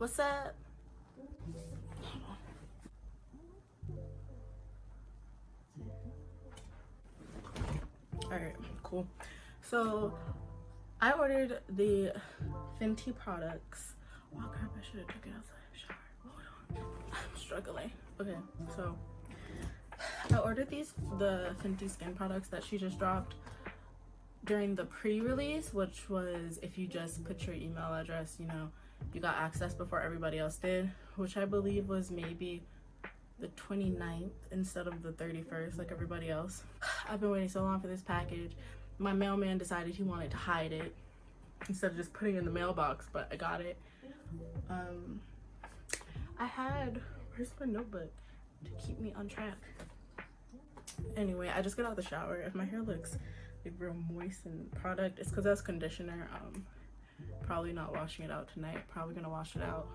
What's up? Alright, cool. So I ordered the Fenty products. Oh crap, I should have took it outside the shower. Hold on. I'm struggling. Okay, so I ordered the Fenty skin products that she just dropped during the pre-release, which was if you just put your email address, you know, you got access before everybody else did, which I believe was maybe the 29th instead of the 31st like everybody else. I've been waiting so long for this package. My mailman decided he wanted to hide it instead of just putting it in the mailbox, but I got it. I had, where's my notebook to keep me on track? Anyway, I just got out of the shower. If my hair looks like real moist and product, it's because that's conditioner. Probably not washing it out tonight. Probably gonna wash it out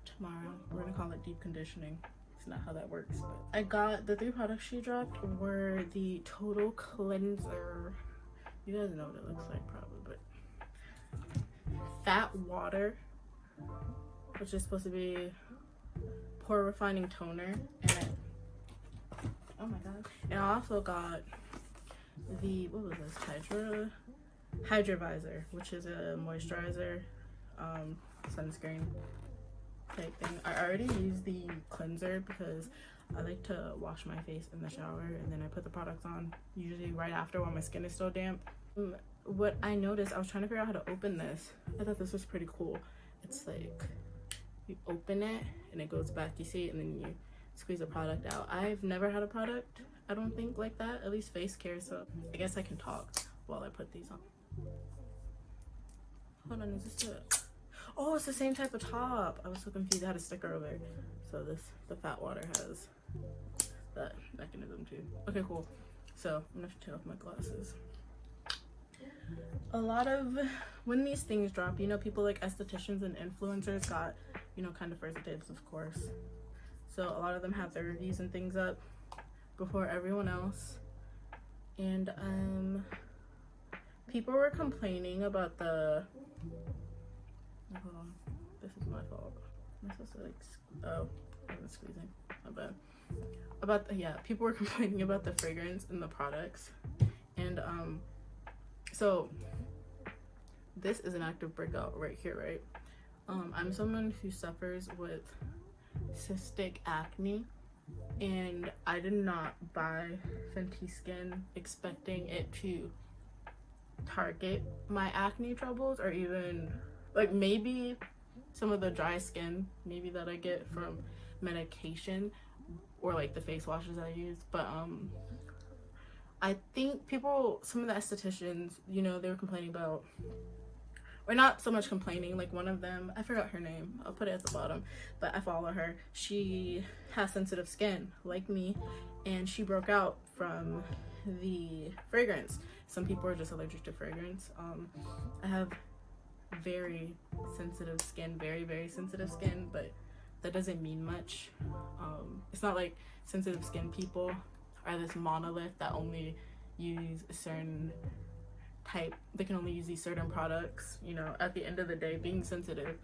tomorrow. We're gonna call it deep conditioning. It's not how that works, but I got the 3 products she dropped were the Total Cleanser. You guys know what it looks like probably, but Fat Water, which is supposed to be pore refining toner, and oh my god. And I also got the, what was this, Hydrovisor, which is a moisturizer, sunscreen type thing. I already used the cleanser because I like to wash my face in the shower and then I put the products on usually right after while my skin is still damp. What I noticed, I was trying to figure out how to open this. I thought this was pretty cool. It's like you open it and it goes back, you see it, and then you squeeze the product out. I've never had a product, I don't think, like that, at least face care, so I guess I can talk while I put these on. Hold on, is this the, oh, it's the same type of top. I was so confused. I had a sticker over there. So the Fat Water has that mechanism too. Okay, cool. So I'm gonna have to take off my glasses. A lot of, when these things drop, you know, people like estheticians and influencers got, you know, kind of first dibs, of course. So a lot of them have their reviews and things up before everyone else. And people were complaining about the, hold on, this is my fault. Am I supposed to like, oh, I was squeezing, my bad. About the, yeah, people were complaining about the fragrance in the products. And so this is an active breakout right here, right? I'm someone who suffers with cystic acne, and I did not buy Fenty Skin expecting it to target my acne troubles, or even like maybe some of the dry skin maybe that I get from medication or like the face washes I use. But I think people, some of the estheticians, you know, they were complaining about, or not so much complaining, like one of them, I forgot her name, I'll put it at the bottom, but I follow her. She has sensitive skin like me, and she broke out from the fragrance. Some people are just allergic to fragrance. I have very sensitive skin, very sensitive skin, but that doesn't mean much. It's not like sensitive skin people are this monolith that only use a certain type, they can only use these certain products. You know, at the end of the day, being sensitive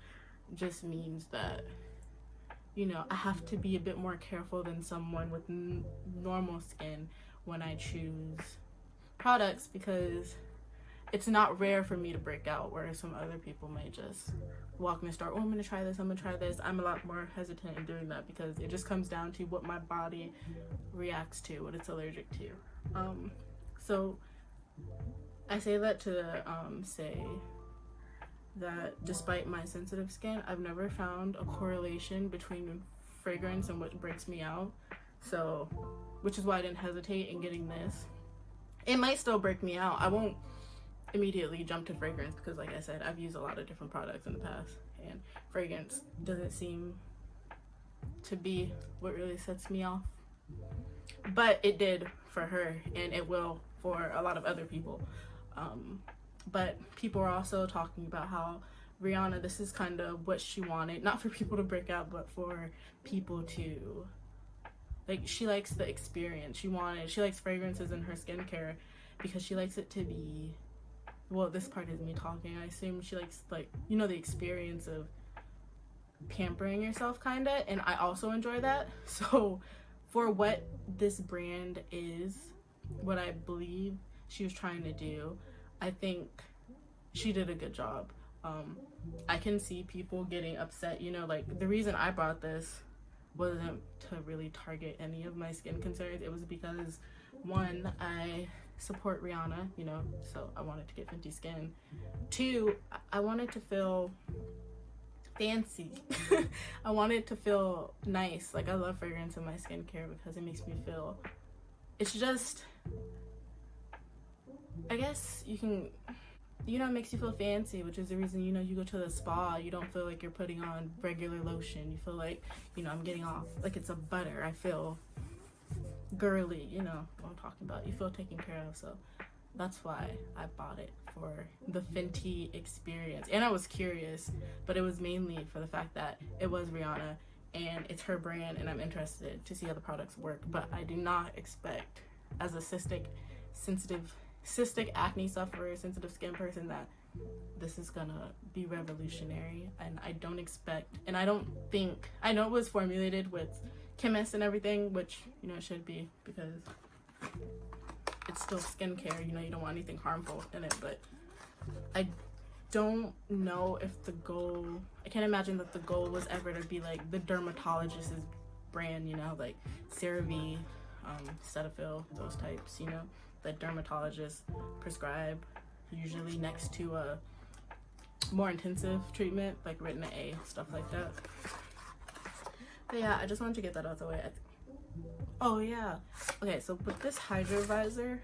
just means that, you know, I have to be a bit more careful than someone with normal skin when I choose products, because it's not rare for me to break out, whereas some other people might just walk in the store, oh, I'm gonna try this, I'm gonna try this. I'm a lot more hesitant in doing that because it just comes down to what my body reacts to, what it's allergic to. So I say that to say that despite my sensitive skin, I've never found a correlation between fragrance and what breaks me out. So, which is why I didn't hesitate in getting this. It might still break me out. I won't immediately jump to fragrance because, like I said, I've used a lot of different products in the past, and fragrance doesn't seem to be what really sets me off. But it did for her, and it will for a lot of other people. But people are also talking about how Rihanna, this is kind of what she wanted, not for people to break out, but for people to, like, she likes the experience. She likes fragrances in her skincare because she likes it to be, well, this part is me talking. I assume she likes, like, you know, the experience of pampering yourself kind of, and I also enjoy that. So for what this brand is, what I believe she was trying to do, I think she did a good job. I can see people getting upset, you know, like the reason I bought this wasn't to really target any of my skin concerns. It was because, one, I support Rihanna, you know, so I wanted to get Fenty skin. Two, I wanted to feel fancy. I wanted to feel nice. Like, I love fragrance in my skincare because it makes me feel, it's just, I guess you can, you know, it makes you feel fancy, which is the reason, you know, you go to the spa, you don't feel like you're putting on regular lotion. You feel like, you know, I'm getting off, like it's a butter. I feel girly, you know what I'm talking about. You feel taken care of. So that's why I bought it, for the Fenty experience. And I was curious, but it was mainly for the fact that it was Rihanna and it's her brand, and I'm interested to see how the products work. But I do not expect, as a cystic acne sufferer, sensitive skin person, that this is gonna be revolutionary. And I don't expect, and I don't think, I know it was formulated with chemists and everything, which, you know, it should be, because it's still skincare, you know, you don't want anything harmful in it. But I don't know if the goal, I can't imagine that the goal was ever to be like the dermatologist's brand, you know, like CeraVe, Cetaphil, those types, you know, that dermatologists prescribe, usually next to a more intensive treatment like Retin A, stuff like that. But yeah, I just wanted to get that out of the way. Oh yeah, okay, so with this Hydro Visor,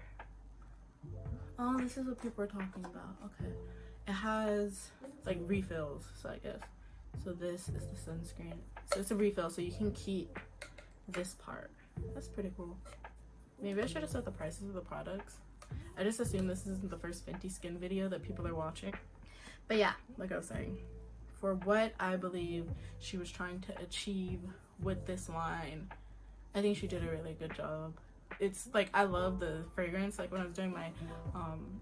oh, this is what people are talking about. Okay, it has like refills, so I guess, so this is the sunscreen, so it's a refill, so you can keep this part. That's pretty cool. Maybe I should have said the prices of the products. I just assume this isn't the first Fenty skin video that people are watching. But yeah, like I was saying, for what I believe she was trying to achieve with this line, I think she did a really good job. It's like, I love the fragrance. Like when I was doing my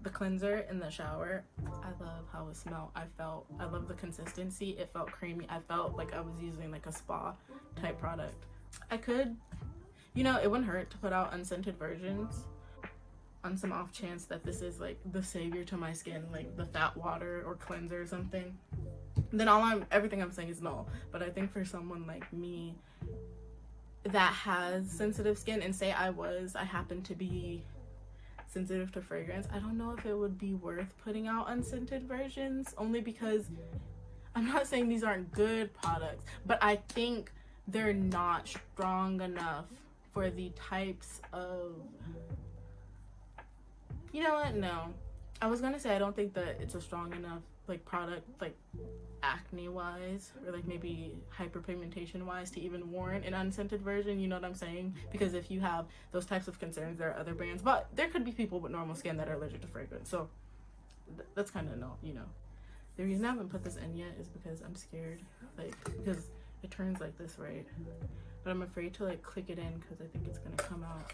the cleanser in the shower, I love how it smelled. I love the consistency. It felt creamy. I felt like I was using like a spa type product. I could, you know, it wouldn't hurt to put out unscented versions on some off chance that this is like the savior to my skin, like the fat water or cleanser or something. Then everything I'm saying is null. But I think for someone like me that has sensitive skin, and say I happen to be sensitive to fragrance, I don't know if it would be worth putting out unscented versions, only because I'm not saying these aren't good products, but I think they're not strong enough for the types of, you know what, no, I was gonna say I don't think that it's a strong enough like product, like acne wise, or like maybe hyperpigmentation wise, to even warrant an unscented version, you know what I'm saying? Because if you have those types of concerns, there are other brands, but there could be people with normal skin that are allergic to fragrance, so that's kind of no, you know. The reason I haven't put this in yet is because I'm scared, like, because it turns like this, right? But I'm afraid to like click it in because I think it's gonna come out.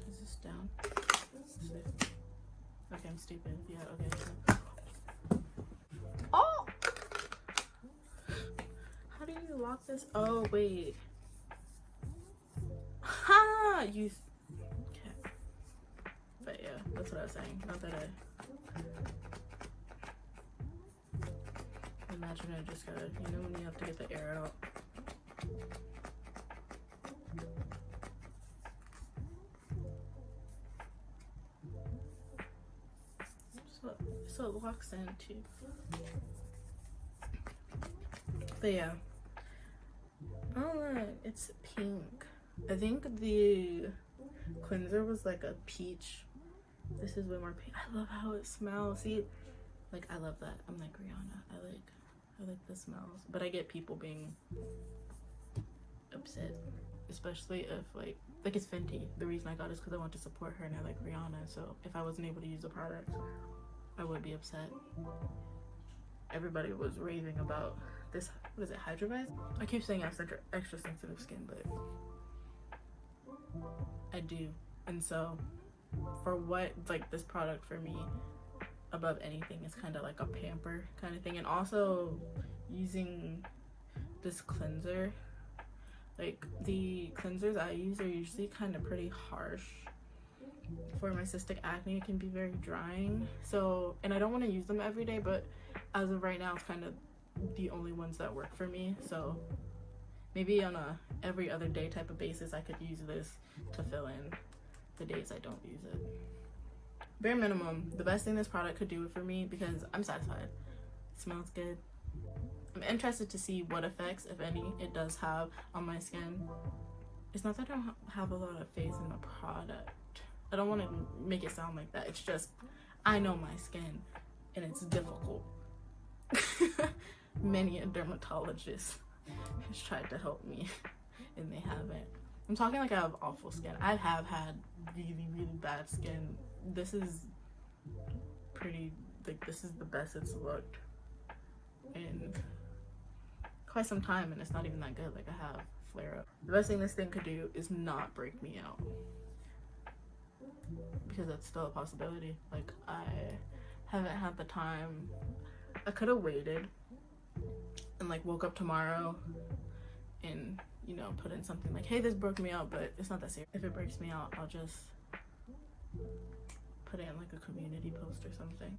Is this down? Okay, I'm stupid. Yeah, okay. Oh! How do you lock this? Oh, wait. Ha! You. Okay. But yeah, that's what I was saying. Not that I imagine I just gotta, you know, when you have to get the air out. So it locks in too. But yeah. Oh look, it's pink. I think the cleanser was like a peach. This is way more pink. I love how it smells. See, like I love that. I'm like Rihanna. I like the smells. But I get people being upset, especially if like it's Fenty. The reason I got it is because I want to support her and I like Rihanna. So if I wasn't able to use the product, I would be upset. Everybody was raving about this, what is it, Hydro Visor? I keep saying I have extra sensitive skin, but I do. And so for what, like, this product for me above anything is kind of like a pamper kind of thing. And also using this cleanser, like the cleansers I use are usually kind of pretty harsh. For my cystic acne, it can be very drying, so, and I don't want to use them every day, but as of right now it's kind of the only ones that work for me. So maybe on a every other day type of basis I could use this to fill in the days I don't use it. Bare minimum, the best thing this product could do for me, because I'm satisfied. It smells good. I'm interested to see what effects, if any, it does have on my skin. It's not that I don't have a lot of faith in the product. I don't want to make it sound like that. It's just, I know my skin and it's difficult. Many a dermatologist has tried to help me and they haven't. I'm talking like I have awful skin. I have had really, really bad skin. This is pretty, like, this is the best it's looked in quite some time, and it's not even that good. Like, I have flare up. The best thing this thing could do is not break me out, because that's still a possibility. Like, I haven't had the time. I could have waited and like woke up tomorrow and, you know, put in something like, hey, this broke me out, but it's not that serious. If it breaks me out, I'll just put it in like a community post or something.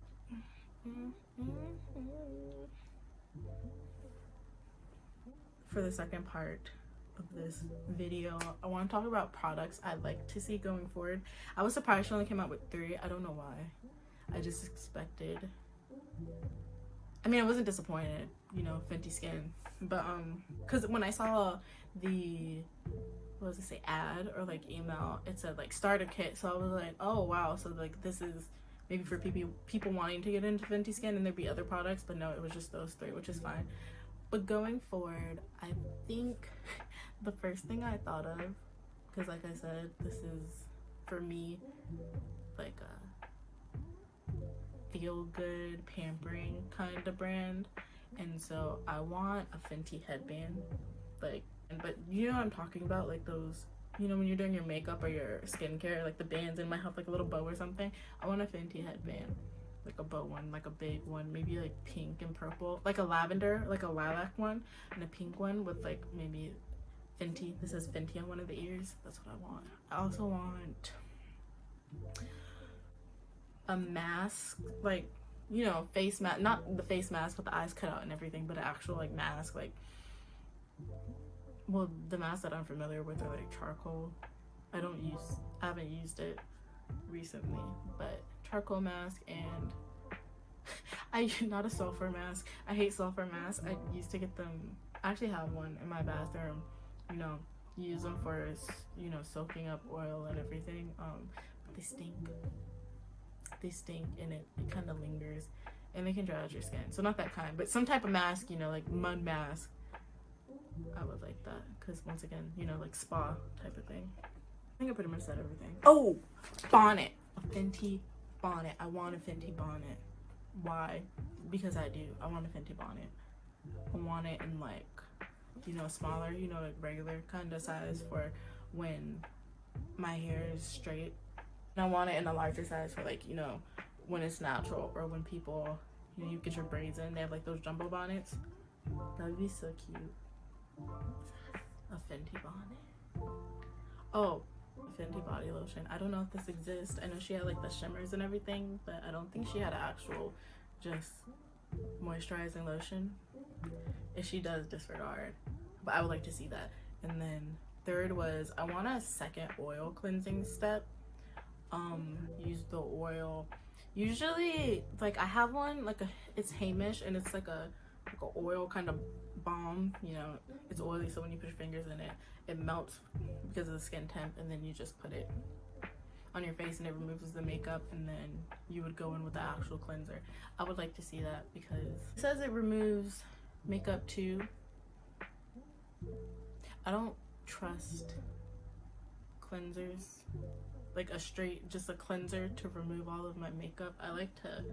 For the second part of this video, I want to talk about products I'd like to see going forward. I was surprised she only came out with 3. I don't know why. I just expected, I mean, I wasn't disappointed, you know, Fenty Skin, but because when I saw the, what does it say, ad or like email, it said like starter kit, so I was like, oh wow, so like this is maybe for people wanting to get into Fenty Skin, and there'd be other products, but no, it was just those 3, which is fine. But going forward, I think the first thing I thought of, because like I said, this is for me like a feel good, pampering kind of brand, and so I want a Fenty headband, like, but you know what I'm talking about, like those, you know, when you're doing your makeup or your skincare, like the bands and might have like a little bow or something. I want a Fenty headband, like a bow one, like a big one, maybe like pink and purple, like a lavender, like a lilac one, and a pink one with like maybe Fenty. This says Fenty on one of the ears. That's what I want. I also want a mask, like, you know, face mask, not the face mask with the eyes cut out and everything, but an actual like mask, like, well, the masks that I'm familiar with are like charcoal. I haven't used it recently, but charcoal mask, and not a sulfur mask. I hate sulfur masks. I used to get them, I actually have one in my bathroom, you know, use them for, you know, soaking up oil and everything, but they stink and it kind of lingers and they can dry out your skin, so not that kind, but some type of mask, you know, like mud mask, I would like that, because once again, you know, like spa type of thing. I think I pretty much said everything. Oh, bonnet, a Fenty bonnet. I want a Fenty bonnet. Why? Because I do. I want a Fenty bonnet. I want it in like, you know, smaller, you know, like regular kind of size for when my hair is straight. And I want it in a larger size for like, you know, when it's natural, or when people, you know, you get your braids in, they have like those jumbo bonnets. That would be so cute. A Fenty bonnet. Oh, a Fenty body lotion. I don't know if this exists. I know she had like the shimmers and everything, but I don't think she had an actual just moisturizing lotion. If she does, disregard, but I would like to see that. And then third was, I want a second oil cleansing step. Use the oil, usually like I have one, like it's Hamish, and it's like a oil kind of balm, you know, it's oily, so when you put your fingers in it, it melts because of the skin temp, and then you just put it on your face and it removes the makeup, and then you would go in with the actual cleanser. I would like to see that, because it says it removes makeup too. I don't trust cleansers, like just a cleanser to remove all of my makeup. I like to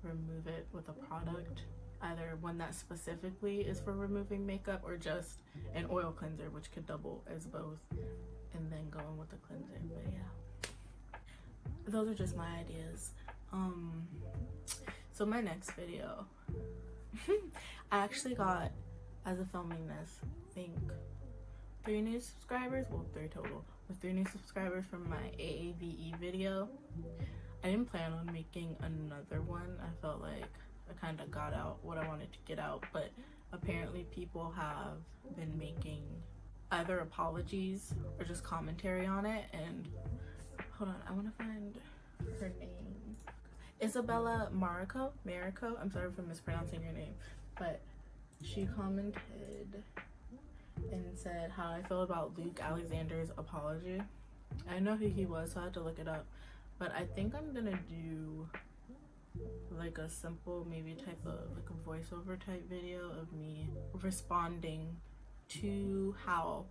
remove it with a product, either one that specifically is for removing makeup, or just an oil cleanser, which could double as both, and then go in with the cleanser. But yeah, those are just my ideas. So my next video, I actually got, as of filming this, I think 3 new subscribers, well 3 total, with 3 new subscribers from my AAVE video. I didn't plan on making another one. I felt like I kind of got out what I wanted to get out, but apparently people have been making either apologies or just commentary on it. And hold on, I want to find her name. Isabella Marico, I'm sorry for mispronouncing your name, but she commented and said how I feel about Luke Alexander's apology. I didn't know who he was, so I had to look it up, but I think I'm gonna do like a simple, maybe type of like a voiceover type video of me responding to how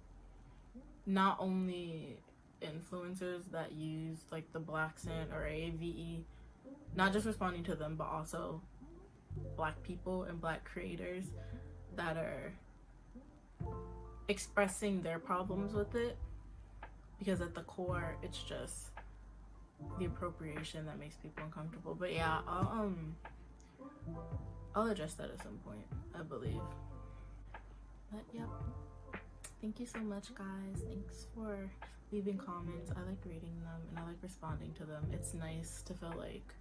not only influencers that use like the Black Scent or AAVE, not just responding to them, but also Black people and Black creators that are expressing their problems with it, because at the core it's just the appropriation that makes people uncomfortable. But yeah, I'll address that at some point, I believe. But yep, thank you so much, guys. Thanks for leaving comments. I like reading them and I like responding to them. It's nice to feel like,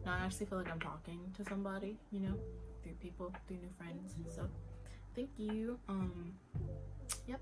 now I actually feel like I'm talking to somebody, you know, through people, through new friends. So thank you. Yep.